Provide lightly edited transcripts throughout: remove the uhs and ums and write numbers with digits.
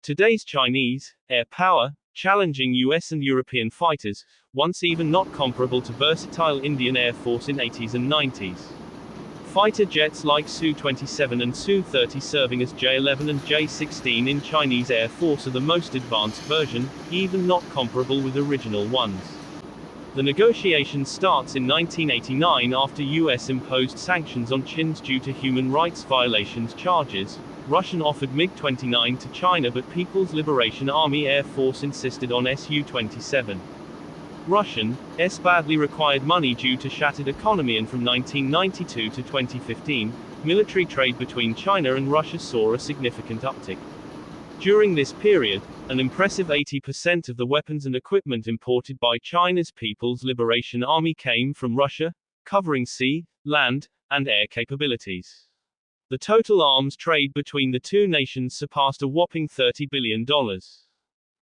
Today's Chinese air power, challenging US and European fighters, once even not comparable to versatile Indian Air Force in 80s and 90s. Fighter jets like Su-27 and Su-30 serving as J-11 and J-16 in Chinese Air Force are the most advanced version, even not comparable with original ones. The negotiation starts in 1989 after US imposed sanctions on China due to human rights violations charges. Russian offered MiG-29 to China, but People's Liberation Army Air Force insisted on Su-27. Russian S badly required money due to shattered economy, and from 1992 to 2015, military trade between China and Russia saw a significant uptick. During this period, an impressive 80% of the weapons and equipment imported by China's People's Liberation Army came from Russia, covering sea, land, and air capabilities. The total arms trade between the two nations surpassed a whopping $30 billion.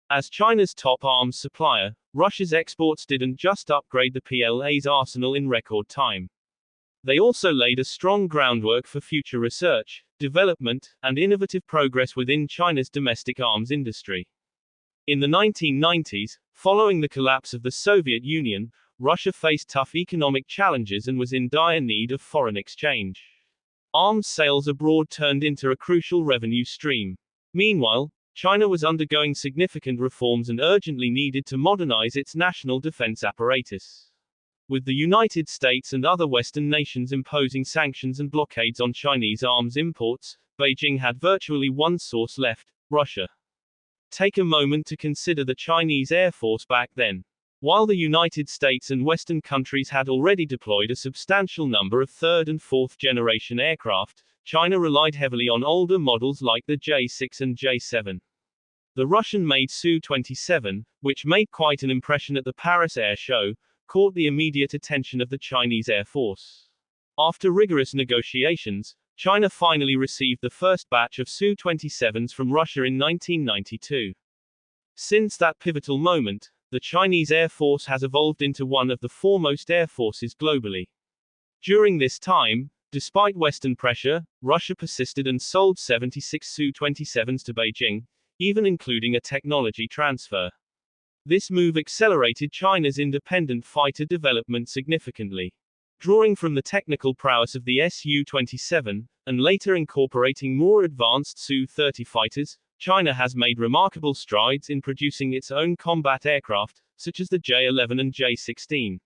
As China's top arms supplier, Russia's exports didn't just upgrade the PLA's arsenal in record time. They also laid a strong groundwork for future research, development, and innovative progress within China's domestic arms industry. In the 1990s, following the collapse of the Soviet Union, Russia faced tough economic challenges and was in dire need of foreign exchange. Arms sales abroad turned into a crucial revenue stream. Meanwhile, China was undergoing significant reforms and urgently needed to modernize its national defense apparatus. With the United States and other Western nations imposing sanctions and blockades on Chinese arms imports, Beijing had virtually one source left: Russia. Take a moment to consider the Chinese Air Force back then. While the United States and Western countries had already deployed a substantial number of third and fourth generation aircraft, China relied heavily on older models like the J-6 and J-7. The Russian-made Su-27, which made quite an impression at the Paris Air Show, caught the immediate attention of the Chinese Air Force. After rigorous negotiations, China finally received the first batch of Su-27s from Russia in 1992. Since that pivotal moment, the Chinese Air Force has evolved into one of the foremost air forces globally. During this time, despite Western pressure, Russia persisted and sold 76 Su-27s to Beijing, even including a technology transfer. This move accelerated China's independent fighter development significantly. Drawing from the technical prowess of the Su-27, and later incorporating more advanced Su-30 fighters, China has made remarkable strides in producing its own combat aircraft, such as the J-11 and J-16.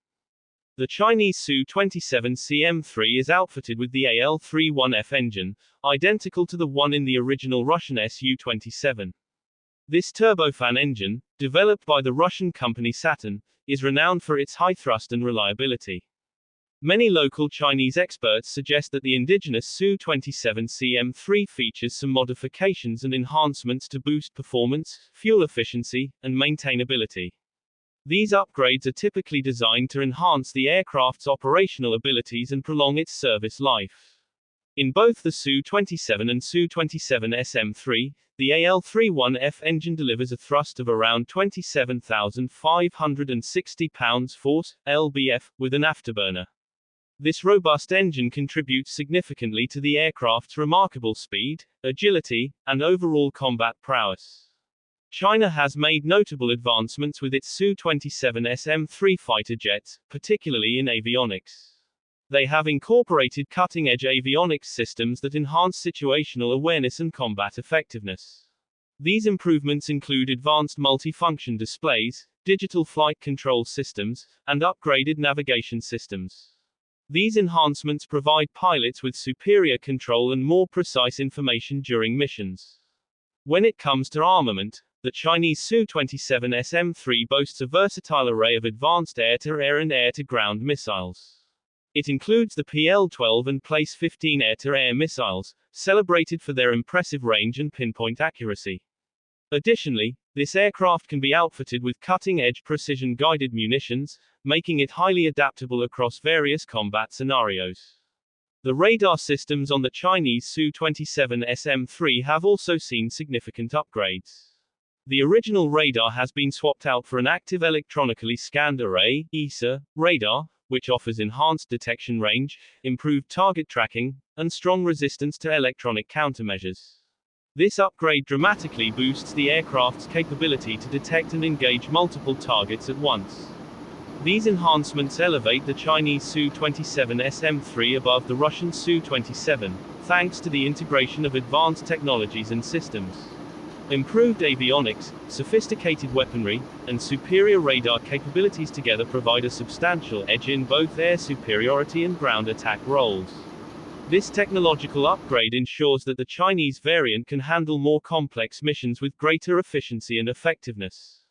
The Chinese Su-27 CM-3 is outfitted with the AL-31F engine, identical to the one in the original Russian Su-27. This turbofan engine, developed by the Russian company Saturn, is renowned for its high thrust and reliability. Many local Chinese experts suggest that the indigenous Su-27 CM-3 features some modifications and enhancements to boost performance, fuel efficiency, and maintainability. These upgrades are typically designed to enhance the aircraft's operational abilities and prolong its service life. In both the Su-27 and Su-27 SM-3, the AL-31F engine delivers a thrust of around 27,560 pounds-force, lbf, with an afterburner. This robust engine contributes significantly to the aircraft's remarkable speed, agility, and overall combat prowess. China has made notable advancements with its Su-27 SM-3 fighter jets, particularly in avionics. They have incorporated cutting-edge avionics systems that enhance situational awareness and combat effectiveness. These improvements include advanced multifunction displays, digital flight control systems, and upgraded navigation systems. These enhancements provide pilots with superior control and more precise information during missions. When it comes to armament, the Chinese Su-27 SM-3 boasts a versatile array of advanced air-to-air and air-to-ground missiles. It includes the PL-12 and Place-15 air-to-air missiles, celebrated for their impressive range and pinpoint accuracy. Additionally, this aircraft can be outfitted with cutting-edge precision-guided munitions, making it highly adaptable across various combat scenarios. The radar systems on the Chinese Su-27 SM-3 have also seen significant upgrades. The original radar has been swapped out for an active electronically scanned array (ESA) radar, which offers enhanced detection range, improved target tracking, and strong resistance to electronic countermeasures. This upgrade dramatically boosts the aircraft's capability to detect and engage multiple targets at once. These enhancements elevate the Chinese Su-27 SM-3 above the Russian Su-27, thanks to the integration of advanced technologies and systems. Improved avionics, sophisticated weaponry, and superior radar capabilities together provide a substantial edge in both air superiority and ground attack roles. This technological upgrade ensures that the Chinese variant can handle more complex missions with greater efficiency and effectiveness.